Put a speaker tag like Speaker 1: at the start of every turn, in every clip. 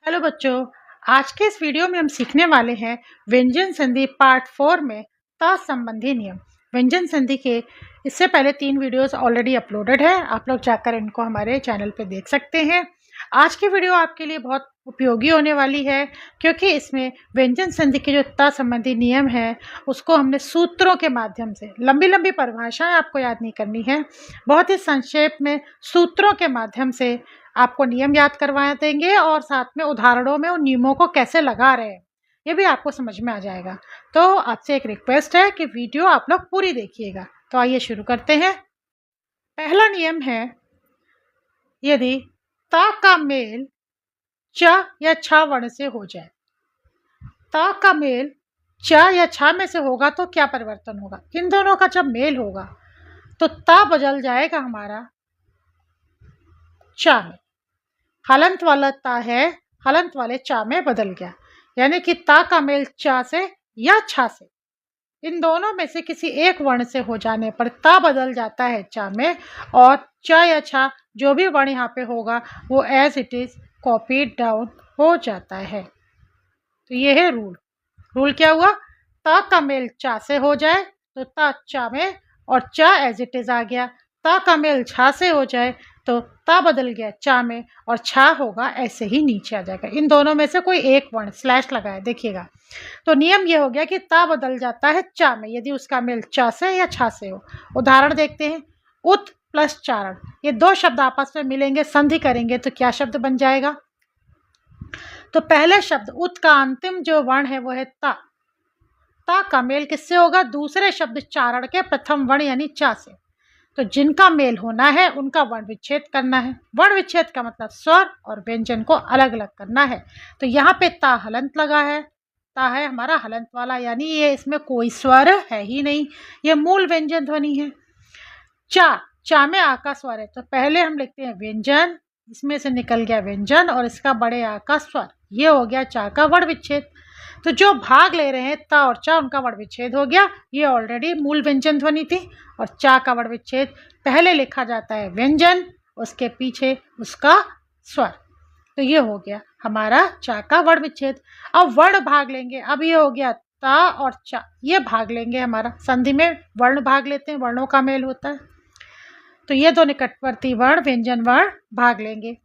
Speaker 1: Hello बच्चों, आज के इस वीडियो में हम सीखने वाले हैं व्यंजन संधि पार्ट 4 में त संबंधी नियम। व्यंजन संधि के इससे पहले 3 वीडियोस ऑलरेडी अपलोडेड है, आप लोग जाकर इनको हमारे चैनल पे देख सकते हैं। आज की वीडियो आपके लिए बहुत उपयोगी होने वाली है क्योंकि इसमें व्यंजन संधि के जो त संबंधी नियम है उसको हमने सूत्रों के माध्यम से, लंबी लंबी परिभाषाएं आपको याद नहीं करनी है, बहुत ही संक्षेप में सूत्रों के माध्यम से आपको नियम याद करवा देंगे और साथ में उदाहरणों में उन नियमों को कैसे लगा रहे हैं ये भी आपको समझ में आ जाएगा। तो आपसे एक रिक्वेस्ट है कि वीडियो आप लोग पूरी देखिएगा। तो आइए शुरू करते हैं। पहला नियम है, यदि ता का मेल च या छ वर्ण से हो जाए, ता का मेल च या छ में से होगा तो क्या परिवर्तन होगा? इन दोनों का जब मेल होगा तो ता बदल जाएगा हमारा च में। हलंत वाला ता है, हलंत वाले चा में बदल गया, यानी कि ता का मेल चा से या छा से, इन दोनों में से किसी एक वर्ण से हो जाने पर ता बदल जाता है चा में, और चा या छा जो भी वर्ण यहाँ पे होगा वो as it is copied down हो जाता है। तो ये है रूल। रूल क्या हुआ? ता का मेल चा से हो जाए तो ता चा में और चा एज इट इज आ गया। ता का मेल छा से हो जाए तो ता बदल गया चा में और छा होगा ऐसे ही नीचे आ जाएगा। इन दोनों में से कोई एक वर्ण स्लैश लगाए, देखिएगा। तो नियम ये हो गया कि ता बदल जाता है चा में यदि उसका मेल चा से या छा से हो। उदाहरण देखते हैं। उत प्लस चारण, ये दो शब्द आपस में मिलेंगे, संधि करेंगे तो क्या शब्द बन जाएगा? तो पहले शब्द उत का अंतिम जो वर्ण है वो है ता। ता का मेल किससे होगा? दूसरे शब्द चारण के प्रथम वर्ण यानी चा से। तो जिनका मेल होना है उनका वर्ण विच्छेद करना है। वर्ण विच्छेद का मतलब स्वर और व्यंजन को अलग अलग करना है। तो यहाँ पे ता हलंत लगा है, ता है हमारा हलंत वाला, यानी ये इसमें कोई स्वर है ही नहीं, ये मूल व्यंजन ध्वनि है। चा, चा में आ का स्वर है, तो पहले हम लिखते हैं व्यंजन, इसमें से निकल गया व्यंजन और इसका बड़े आ का स्वर, ये हो गया चा का वर्ण विच्छेद। तो जो भाग ले रहे हैं ता और चा, उनका वर्ण विच्छेद हो गया। ये ऑलरेडी मूल व्यंजन ध्वनि थी और चा का वर्ण विच्छेद पहले लिखा जाता है व्यंजन, उसके पीछे उसका स्वर। तो ये हो गया हमारा चा का वर्ण विच्छेद। अब वर्ण भाग लेंगे, अब ये हो गया ता और चा, ये भाग लेंगे हमारा। संधि में वर्ण भाग लेते हैं, वर्णों का मेल होता है। तो ये दो निकटवर्ती वर्ण व्यंजन वर्ण भाग लेंगे।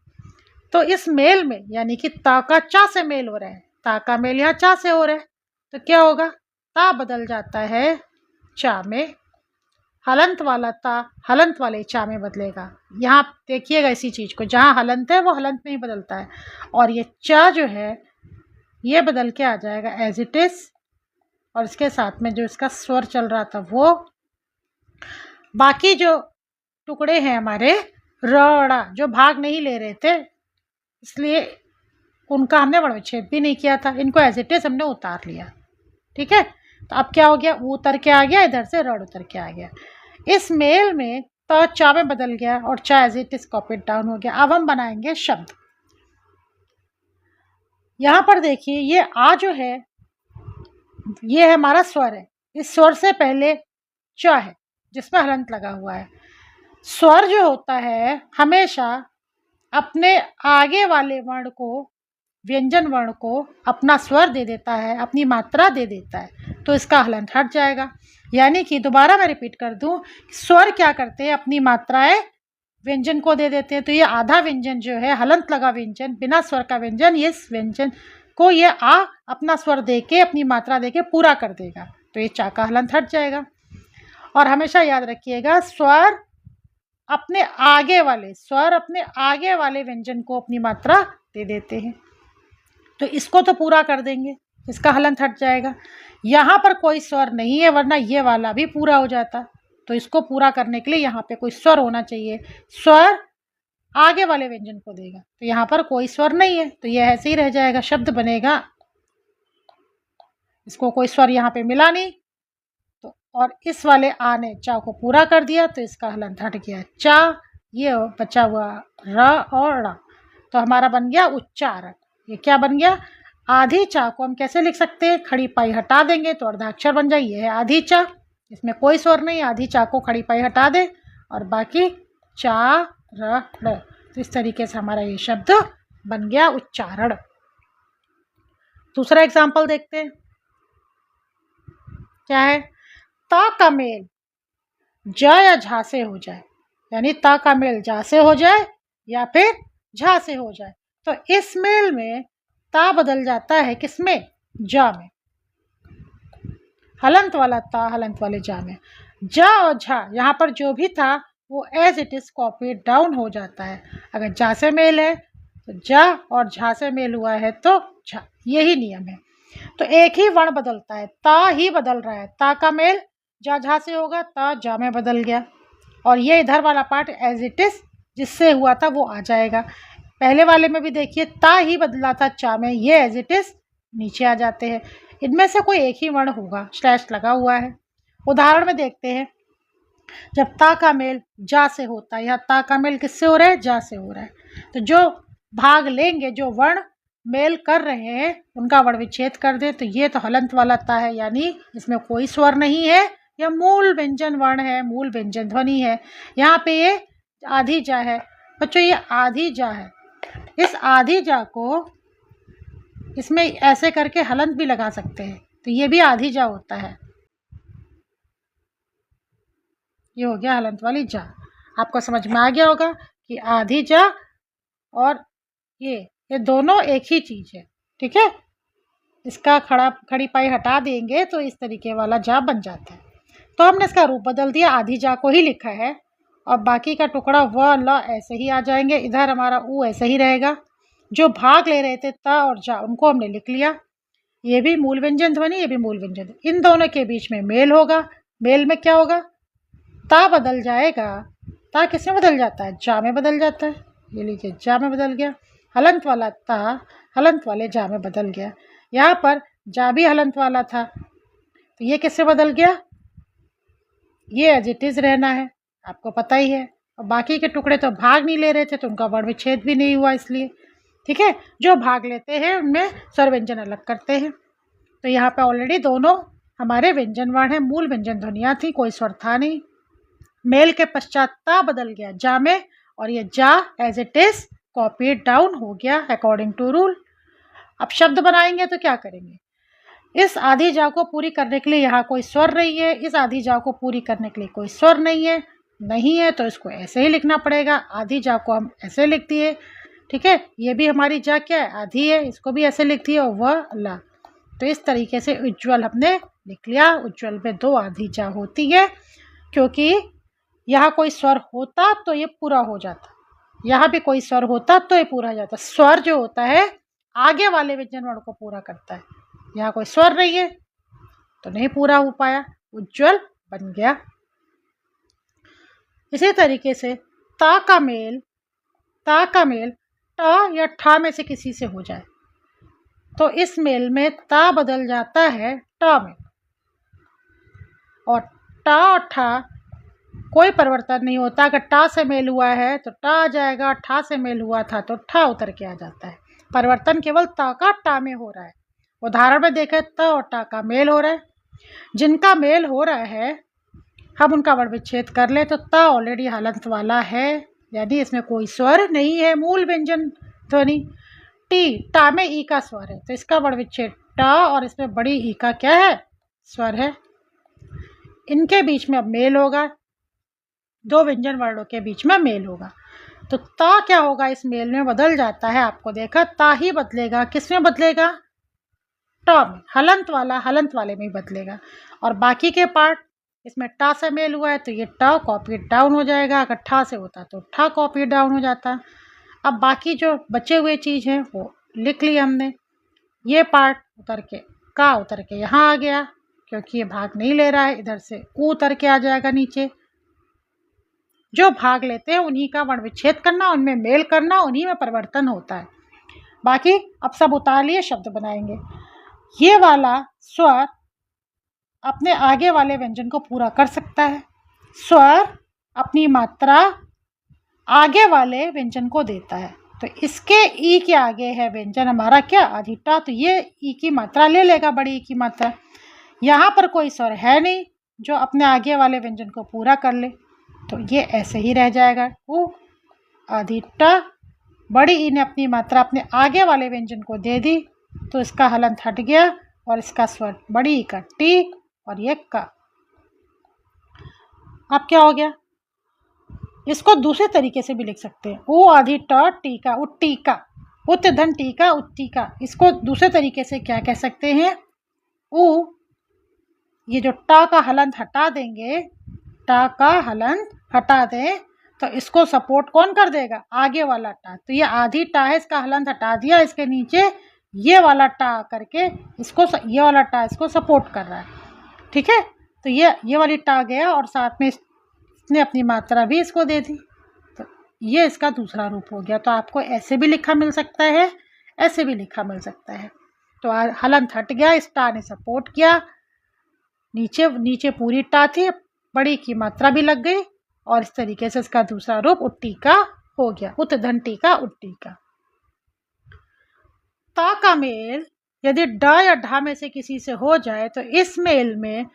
Speaker 1: तो इस मेल में यानी कि ता का चा से मेल हो रहा है, ता का मेल यहाँ चा से हो रहा है, तो क्या होगा? ता बदल जाता है चा में, हलंत वाला ता हलंत वाले चा में बदलेगा। यहाँ देखिएगा इसी चीज को, जहाँ हलंत है वो हलंत में ही बदलता है, और ये चा जो है ये बदल के आ जाएगा एज इट इज, और इसके साथ में जो इसका स्वर चल रहा था वो। बाकी जो टुकड़े हैं हमारे रड़ा, जो भाग नहीं ले रहे थे, इसलिए उनका हमने वर्ण विच्छेद भी नहीं किया था, इनको एज इट इज हमने उतार लिया। ठीक है, तो अब क्या हो गया? वो उतर के आ गया, इधर से रड़ उतर के आ गया। इस मेल में तो चा में बदल गया और चा as it is copied down हो गया। अब हम बनाएंगे शब्द। यहाँ पर देखिए, ये आ जो है ये है हमारा स्वर है, इस स्वर से पहले च है जिसमें हलंत लगा हुआ है। स्वर जो होता है हमेशा अपने आगे वाले वर्ण को, व्यंजन वर्ण को अपना स्वर दे देता है, अपनी मात्रा दे देता है, तो इसका हलंत हट जाएगा। यानी कि दोबारा मैं रिपीट कर दूं, स्वर क्या करते हैं? अपनी मात्राएं व्यंजन को दे देते हैं। तो ये आधा व्यंजन जो है हलंत लगा व्यंजन, बिना स्वर का व्यंजन, ये व्यंजन को ये आ अपना स्वर दे के, अपनी मात्रा दे के पूरा कर देगा, तो ये चा का हलंत हट जाएगा। और हमेशा याद रखिएगा, स्वर अपने आगे वाले व्यंजन को अपनी मात्रा दे देते हैं, तो इसको तो पूरा कर देंगे, इसका हलंत हट जाएगा। यहाँ पर कोई स्वर नहीं है, वरना ये वाला भी पूरा हो जाता, तो इसको पूरा करने के लिए यहाँ पे कोई स्वर होना चाहिए। स्वर आगे वाले व्यंजन को देगा, तो यहाँ पर कोई स्वर नहीं है, तो यह ऐसे ही रह जाएगा, शब्द बनेगा। इसको कोई स्वर यहाँ पे मिला नहीं, तो और इस वाले आ ने चा को पूरा कर दिया, तो इसका हलंत हट गया चा, ये बचा हुआ र और ड़ा, तो हमारा बन गया उच्चारण। ये क्या बन गया? आधी चा को हम कैसे लिख सकते हैं? खड़ी पाई हटा देंगे तो अर्धाक्षर बन जाए, ये है आधी चा, इसमें कोई स्वर नहीं, आधी चा को खड़ी पाई हटा दे और बाकी चा र ड़, तो इस तरीके से हमारा ये शब्द बन गया उच्चारण। दूसरा एग्जाम्पल देखते हैं, क्या है? ता का मेल जा या झा से हो जाए, यानी ता का मेल जा से हो जाए या फिर झा से हो जाए। तो इस मेल में ता बदल जाता है किसमें? जा में। हलंत वाला ता हलंत वाले जा में। जा और झा यहाँ पर जो भी था वो as it is copy down हो जाता है। अगर जा से मेल है तो जा, और झा से मेल हुआ है तो झा, यही नियम है। तो एक ही वर्ण बदलता है, ता ही बदल रहा है। ता का मेल जा झा से होगा, ता जा में बदल गया, और ये इधर वाला पार्ट एज इट इज जिससे हुआ था वो आ जाएगा। पहले वाले में भी देखिए ता ही बदला था चा में, ये एज इट इज नीचे आ जाते हैं। इनमें से कोई एक ही वर्ण होगा, स्लैश लगा हुआ है। उदाहरण में देखते हैं, जब ता का मेल जा से होता है, या ता का मेल किससे हो रहा है? जा से हो रहा है, तो जो भाग लेंगे, जो वर्ण मेल कर रहे हैं उनका वर्ण विच्छेद कर दे। तो ये तो हलंत वाला ता है, यानी इसमें कोई स्वर नहीं है, यह मूल व्यंजन वर्ण है, मूल व्यंजन ध्वनि है। यहाँ पे ये आधी जा है बच्चों, ये आधी जा है। इस आधी जा को इसमें ऐसे करके हलंत भी लगा सकते हैं, तो ये भी आधी जा होता है। ये हो गया हलंत वाली जा। आपको समझ में आ गया होगा कि आधी जा और ये दोनों एक ही चीज है, ठीक है। इसका खड़ी पाई हटा देंगे तो इस तरीके वाला जा बन जाता है। तो हमने इसका रूप बदल दिया, आधी जा को ही लिखा है, और बाकी का टुकड़ा व ल ऐसे ही आ जाएंगे। इधर हमारा ऊ ऐसे ही रहेगा। जो भाग ले रहे थे ता और जा, उनको हमने लिख लिया। ये भी मूल व्यंजन ध्वनि, ये भी मूल व्यंजन। इन दोनों के बीच में मेल होगा। मेल में क्या होगा? ता बदल जाएगा। ता किस में बदल जाता है? जा में बदल जाता है। ये लीजिए, जा में बदल गया। हलंत वाला ता हलंत वाले जा में बदल गया। यहाँ पर जा भी हलंत वाला था, तो ये किससे बदल गया? ये एज इट इज रहना है, आपको पता ही है। और बाकी के टुकड़े तो भाग नहीं ले रहे थे, तो उनका वर्ण विच्छेद भी नहीं हुआ, इसलिए ठीक है। जो भाग लेते हैं उनमें स्वर व्यंजन अलग करते हैं। तो यहाँ पे ऑलरेडी दोनों हमारे व्यंजन वर्ण हैं, मूल व्यंजन ध्वनियाँ थी, कोई स्वर था नहीं। मेल के पश्चात ता बदल गया जा में, और ये जा as it is copy down हो गया अकॉर्डिंग टू रूल। अब शब्द बनाएंगे तो क्या करेंगे? इस आधी जा को पूरी करने के लिए यहाँ कोई स्वर नहीं है, इस आधी जा को पूरी करने के लिए कोई स्वर नहीं है, तो इसको ऐसे ही लिखना पड़ेगा। आधी जा को हम ऐसे लिख दिए, ठीक है। ये भी हमारी जा क्या है? आधी है, इसको भी ऐसे लिख दिए, और वह ला। तो इस तरीके से उज्ज्वल हमने लिख लिया। उज्ज्वल में 2 आधी जा होती है, क्योंकि यहाँ कोई स्वर होता तो ये पूरा हो जाता, यहाँ भी कोई स्वर होता तो ये पूरा हो जाता। स्वर जो होता है आगे वाले व्यंजन वर्ण को पूरा करता है, यहाँ कोई स्वर नहीं है तो नहीं पूरा हो पाया, उज्ज्वल बन गया। इसी तरीके से ता का मेल टा या ठा में से किसी से हो जाए, तो इस मेल में ता बदल जाता है टा में, और टा और ठा कोई परिवर्तन नहीं होता। अगर टा से मेल हुआ है तो टा आ जाएगा, ठा से मेल हुआ था तो ठा उतर के आ जाता है। परिवर्तन केवल ता का टा में हो रहा है। उदाहरण में देखें, ता और टा का मेल हो रहा है। जिनका मेल हो रहा है हम उनका वर्ण विच्छेद कर ले, तो ता ऑलरेडी हलंत वाला है, यानी इसमें कोई स्वर नहीं है, मूल व्यंजन ध्वनि। टी, टा में ई का स्वर है, तो इसका वर्ण विच्छेद टा, और इसमें बड़ी ई का क्या है? स्वर है। इनके बीच में अब मेल होगा, 2 व्यंजन वर्णों के बीच में मेल होगा। तो ता क्या होगा? इस मेल में बदल जाता है। आपको देखा, ता ही बदलेगा। किस में बदलेगा? टा में। हलंत वाले में ही बदलेगा। और बाकी के पार्ट, इसमें टा से मेल हुआ है तो ये टा कॉपी डाउन हो जाएगा। अगर ठा से होता तो ठा कॉपी डाउन हो जाता। अब बाकी जो बचे हुए चीज़ हैं वो लिख ली हमने। ये पार्ट उतर के यहाँ आ गया, क्योंकि ये भाग नहीं ले रहा है। इधर से ऊ उतर के आ जाएगा नीचे। जो भाग लेते हैं उन्हीं का वर्ण विच्छेद करना, उनमें मेल करना, उन्हीं में परिवर्तन होता है। बाकी अब सब उतार लिए, शब्द बनाएंगे। ये वाला स्वर अपने आगे वाले व्यंजन को पूरा कर सकता है। स्वर अपनी मात्रा आगे वाले व्यंजन को देता है। तो इसके ई के आगे है व्यंजन हमारा क्या? आधिटा। तो ये ई की मात्रा ले लेगा, बड़ी ई की मात्रा। यहाँ पर कोई स्वर है नहीं जो अपने आगे वाले व्यंजन को पूरा कर ले, तो ये ऐसे ही रह जाएगा। ऊ आधिटा, बड़ी ई ने अपनी मात्रा अपने आगे वाले व्यंजन को दे दी, तो इसका हलंत हट गया और इसका स्वर बड़ी का टी और ये का। अब क्या हो गया, इसको दूसरे तरीके से भी लिख सकते हैं, ऊ आधी ट टीका उत्टीका, उत धन टीका उत्तीका। इसको दूसरे तरीके से क्या कह सकते हैं, ऊ, ये जो टा का हलंत हटा देंगे, टा का हलंत हटा दें तो इसको सपोर्ट कौन कर देगा, आगे वाला टा। तो ये आधी टा है, इसका हलंत हटा दिया, इसके नीचे ये वाला टा करके इसको, ये वाला टा इसको सपोर्ट कर रहा है। ठीक है, तो ये वाली टा गया और साथ में इसने अपनी मात्रा भी इसको दे दी। तो ये इसका दूसरा रूप हो गया। तो आपको ऐसे भी लिखा मिल सकता है, ऐसे भी लिखा मिल सकता है। तो हलंत हट गया, इस टा ने सपोर्ट किया, नीचे पूरी टा थी, बड़ी की मात्रा भी लग गई और इस तरीके से इसका दूसरा रूप उत्टीका हो गया, उत धन टीका उत्टीका। ता का मेल यदि ड या ढा में से किसी से हो जाए तो इस मेल में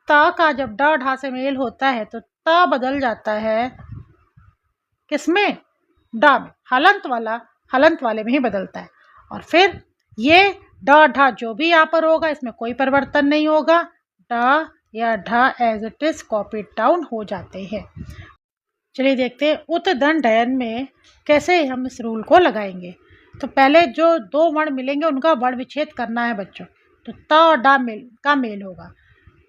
Speaker 1: ता का जब ड ढा से मेल होता है तो ता बदल जाता है किसमें, डा में। हलंत वाले में ही बदलता है। और फिर ये ड ढा जो भी यहाँ पर होगा इसमें कोई परिवर्तन नहीं होगा, ड या ढा as it is copied down हो जाते हैं। चलिए देखते हैं उत धन डयन में कैसे हम इस रूल को लगाएंगे। तो पहले जो दो वर्ण मिलेंगे उनका वर्ण विच्छेद करना है बच्चों। तो ता और डा का मेल होगा,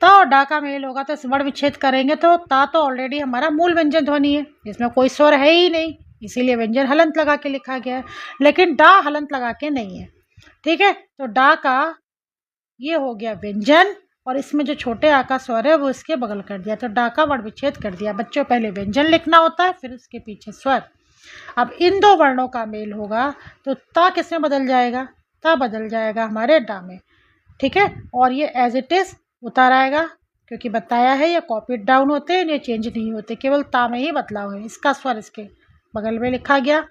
Speaker 1: ता और डा का मेल होगा तो इस वर्ण विच्छेद करेंगे तो ता तो ऑलरेडी हमारा मूल व्यंजन ध्वनि है, इसमें कोई स्वर है ही नहीं, इसीलिए व्यंजन हलंत लगा के लिखा गया है। लेकिन डा हलंत लगा के नहीं है। ठीक है, तो डा का ये हो गया व्यंजन और इसमें जो छोटे आ का स्वर है वो इसके बगल कर दिया, तो डा का वर्ण विच्छेद कर दिया। बच्चों पहले व्यंजन लिखना होता है फिर उसके पीछे स्वर। अब इन दो वर्णों का मेल होगा तो ता किसमें बदल जाएगा, ता बदल जाएगा हमारे डा में। ठीक है, और ये एज इट इज उतार आएगा क्योंकि बताया है ये कॉपीड डाउन होते हैं, ये चेंज नहीं होते, केवल ता में ही बदलाव है। इसका स्वर इसके बगल में लिखा गया।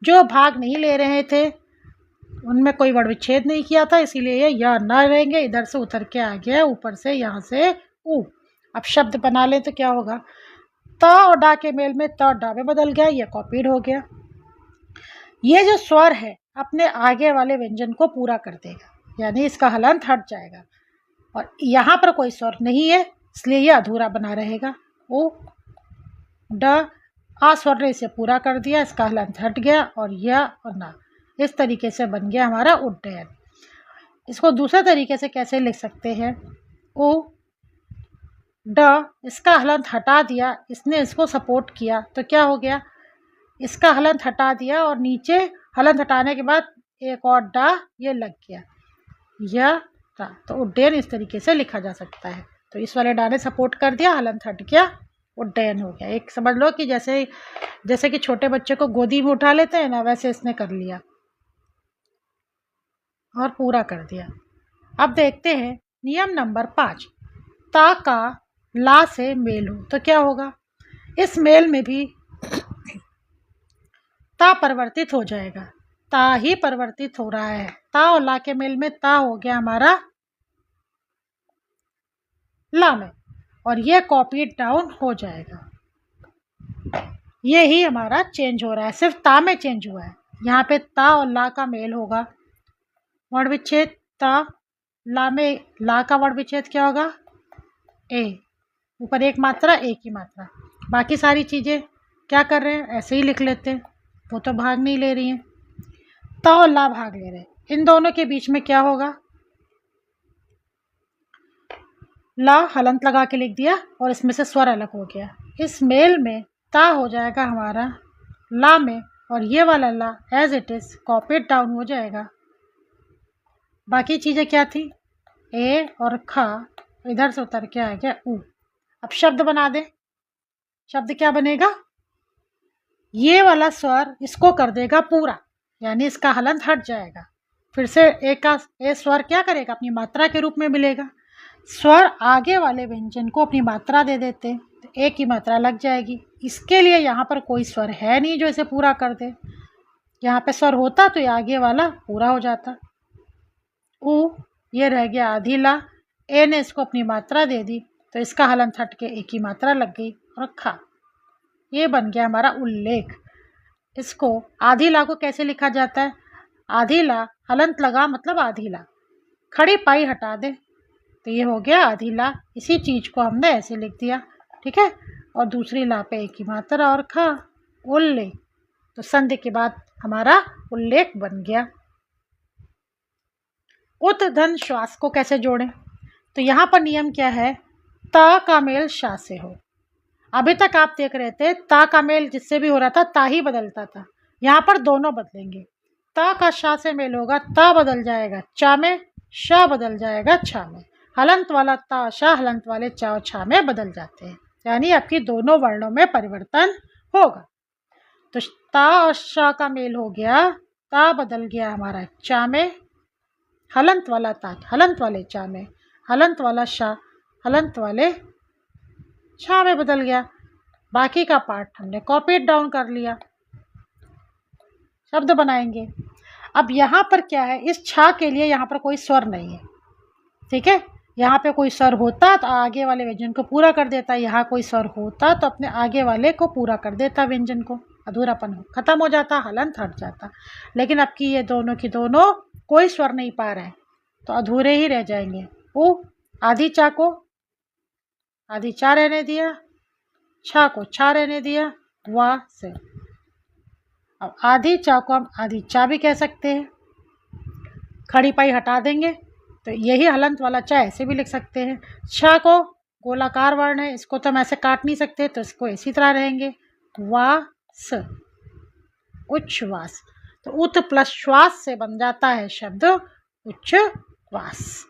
Speaker 1: जो भाग नहीं ले रहे थे उनमें कोई वर्ण विच्छेद नहीं किया था, इसीलिए ये या न रहेंगे, इधर से उतर के आ गया, ऊपर से यहाँ से ऊ। अब शब्द बना लें तो क्या होगा, ता और डा के मेल में ता डा में बदल गया, ये कॉपीड हो गया। ये जो स्वर है अपने आगे वाले व्यंजन को पूरा कर देगा, यानी इसका हलंत हट जाएगा और यहाँ पर कोई स्वर नहीं है इसलिए ये अधूरा बना रहेगा। ओ ड आ स्वर ने इसे पूरा कर दिया, इसका हलंत हट गया और या और ना, इस तरीके से बन गया हमारा उड्डयन। इसको दूसरे तरीके से कैसे लिख सकते हैं, ओ ड, इसका हलंत हटा दिया, इसने इसको सपोर्ट किया तो क्या हो गया, इसका हलंत हटा दिया और नीचे हलंत हटाने के बाद एक और डा ये लग गया, या टा। तो उड्डयन इस तरीके से लिखा जा सकता है। तो इस वाले डा ने सपोर्ट कर दिया, हलंत हट गया, उड्डयन हो गया। एक समझ लो कि जैसे कि छोटे बच्चे को गोदी में उठा लेते हैं ना, वैसे इसने कर लिया और पूरा कर दिया। अब देखते हैं नियम नंबर 5, ता का ला से मेल हो तो क्या होगा। इस मेल में भी ता परिवर्तित हो जाएगा, ता ही परिवर्तित हो रहा है। ता और ला के मेल में ता हो गया हमारा ला में और ये कॉपीड डाउन हो जाएगा। ये ही हमारा चेंज हो रहा है, सिर्फ ता में चेंज हुआ है। यहाँ पे ता और ला का मेल होगा, वर्ण विच्छेद ता, ला में ला का वर्ण विच्छेद क्या होगा, ए, ऊपर एक मात्रा एक ही मात्रा। बाकी सारी चीज़ें क्या कर रहे हैं, ऐसे ही लिख लेते हैं, वो तो भाग नहीं ले रही हैं, ता और ला भाग ले रहे हैं। इन दोनों के बीच में क्या होगा, ला हलंत लगा के लिख दिया और इसमें से स्वर अलग हो गया। इस मेल में ता हो जाएगा हमारा ला में और ये वाला law as it is copied down हो जाएगा। बाकी चीज़ें क्या थी, ए और खा इधर से उतर के आ गया ऊ। अब शब्द बना दें, शब्द क्या बनेगा, ये वाला स्वर इसको कर देगा पूरा, यानी इसका हलंत हट जाएगा। फिर से एक का ए स्वर क्या करेगा, अपनी मात्रा के रूप में मिलेगा। स्वर आगे वाले व्यंजन को अपनी मात्रा दे देते तो एक की मात्रा लग जाएगी। इसके लिए यहाँ पर कोई स्वर है नहीं जो इसे पूरा कर दे। यहाँ पे स्वर होता तो ये आगे वाला पूरा हो जाता। ऊ, ये रह गया आधी ला, ए ने इसको अपनी मात्रा दे दी तो इसका हलंत हट के एक ही मात्रा लग गई और खा, ये बन गया हमारा उल्लेख। इसको आधी ला को कैसे लिखा जाता है, आधी ला, हलंत लगा मतलब आधी ला, खड़ी पाई हटा दे, तो ये हो गया आधी ला। इसी चीज़ को हमने ऐसे लिख दिया, ठीक है। और दूसरी ला पे एक ही मात्रा और खा, उल्लेख, तो संधि के बाद हमारा उल्लेख बन गया। उत धन श्वास को कैसे जोड़ें? तो यहाँ पर नियम क्या है, ता का मेल शा से हो। अभी तक आप देख रहे थे ता का मेल जिससे भी हो रहा था ता ही बदलता था, यहाँ पर दोनों बदलेंगे। ता का शा से मेल होगा, ता बदल जाएगा चा में, शा बदल जाएगा छा में। हलंत वाला ता शा हलंत वाले चा और छा में बदल जाते हैं, यानी आपकी दोनों वर्णों में परिवर्तन होगा। तो ता और शा का मेल हो गया, ता बदल गया हमारा चा में, हलंत वाला ता हलंत वाले चा में, हलंत वाला शा हलंत वाले छा में बदल गया। बाकी का पार्ट हमने कॉपी डाउन कर लिया। शब्द बनाएंगे। अब यहाँ पर क्या है, इस छा के लिए यहाँ पर कोई स्वर नहीं है, ठीक है। यहाँ पे कोई स्वर होता तो आगे वाले व्यंजन को पूरा कर देता, यहाँ कोई स्वर होता तो अपने आगे वाले को पूरा कर देता, व्यंजन को अधूरापन खत्म हो जाता, हलंत हट जाता। लेकिन अब की ये दोनों की दोनों कोई स्वर नहीं पा रहे हैं, तो अधूरे ही रह जाएंगे। उ आधी चा को आधी चा रहने दिया, छा को छा रहने दिया, वा से। अब आधी चा को हम आधी चा भी कह सकते हैं, खड़ी पाई हटा देंगे तो यही हलंत वाला चा ऐसे भी लिख सकते हैं। छा को गोलाकार वर्ण है, इसको तो हम ऐसे काट नहीं सकते, तो इसको इसी तरह रहेंगे, वा स, उच्छ्वास। तो उत प्लस श्वास से बन जाता है शब्द उच्छ्वास।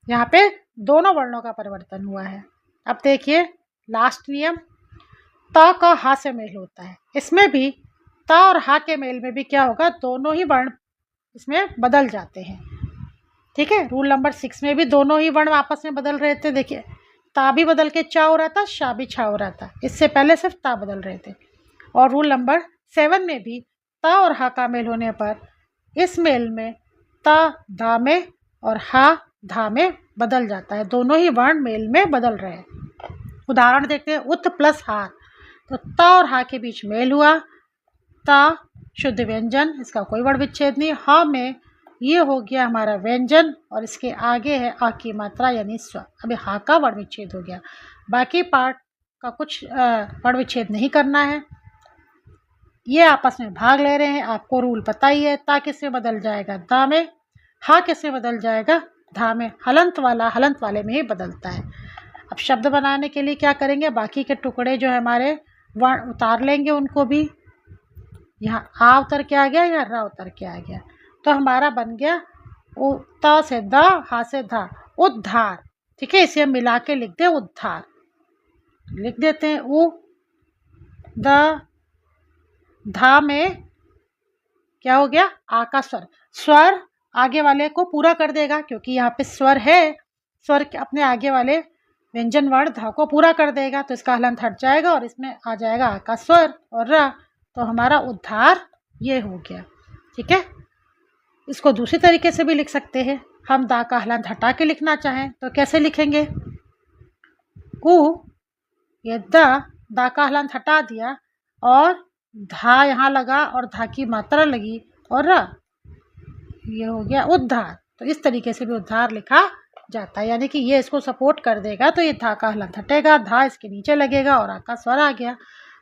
Speaker 1: यहाँ पे दोनों वर्णों का परिवर्तन हुआ है। अब देखिए लास्ट नियम, ता का हा से मेल होता है, इसमें भी ता और हा के मेल में भी क्या होगा, दोनों ही वर्ण इसमें बदल जाते हैं, ठीक है। रूल नंबर 6 में भी दोनों ही वर्ण आपस में बदल रहे थे, देखिए ता भी बदल के चा हो रहा था, शा भी छा हो रहा था, इससे पहले सिर्फ ता बदल रहे थे। और रूल नंबर 7 में भी ता और हा का मेल होने पर इस मेल में ता धा में और हा धा में बदल जाता है, दोनों ही वर्ण मेल में बदल रहे हैं। उदाहरण देखते हैं, उत प्लस हार, तो ता और हा के बीच मेल हुआ, ता शुद्ध व्यंजन, इसका कोई वर्ण विच्छेद नहीं। हा में ये हो गया हमारा व्यंजन और इसके आगे है आ की मात्रा यानी स्व। अभी हा का वर्ण विच्छेद हो गया, बाकी पार्ट का कुछ वर्ण विच्छेद नहीं करना है, ये आपस में भाग ले रहे हैं। आपको रूल पता ही है, ता किससे बदल जाएगा, दा में, हा किससे बदल जाएगा, धा में। हलंत वाला हलंत वाले में ही बदलता है। अब शब्द बनाने के लिए क्या करेंगे, बाकी के टुकड़े जो है हमारे वर्ण उतार लेंगे उनको भी। यहाँ आ उतर के आ गया, यहाँ रा उतर के आ गया, तो हमारा बन गया ता से दा, हा से धा, उद्धार, ठीक है। इसे हम मिला के लिख दे उद्धार, लिख देते हैं उ द धा में क्या हो गया, आ का स्वर, स्वर आगे वाले को पूरा कर देगा, क्योंकि यहाँ पे स्वर है, स्वर के अपने आगे वाले व्यंजन वर्ण धा को पूरा कर देगा, तो इसका हलंत हट जाएगा और इसमें आ जाएगा आ का स्वर और रा, तो हमारा उद्धार ये हो गया, ठीक है। इसको दूसरी तरीके से भी लिख सकते हैं, हम दा का हलंत हटा के लिखना चाहें तो कैसे लिखेंगे, उ ये दा का हलंत हटा दिया और धा यहाँ लगा और धा की मात्रा लगी और रा, ये हो गया उद्धार। तो इस तरीके से भी उद्धार लिखा जाता है, यानी कि ये इसको सपोर्ट कर देगा, तो ये धा का हलंत हटेगा, धा इसके नीचे लगेगा और आ का स्वर आ गया,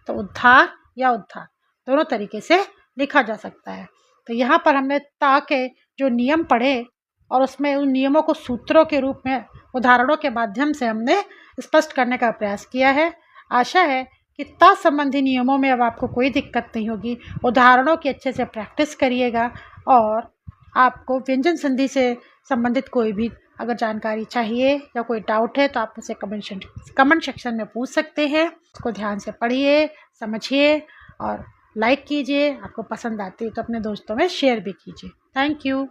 Speaker 1: तो उद्धार या उद्धार दोनों तरीके से लिखा जा सकता है। तो यहाँ पर हमने ता के जो नियम पढ़े और उसमें उन नियमों को सूत्रों के रूप में उदाहरणों के माध्यम से हमने स्पष्ट करने का प्रयास किया है। आशा है कि ता संबंधी नियमों में अब आपको कोई दिक्कत नहीं होगी। उदाहरणों की अच्छे से प्रैक्टिस करिएगा और आपको व्यंजन संधि से संबंधित कोई भी अगर जानकारी चाहिए या कोई डाउट है तो आप मुझसे कमेंट सेक्शन में पूछ सकते हैं। उसको ध्यान से पढ़िए, समझिए और लाइक कीजिए। आपको पसंद आती है तो अपने दोस्तों में शेयर भी कीजिए। Thank you.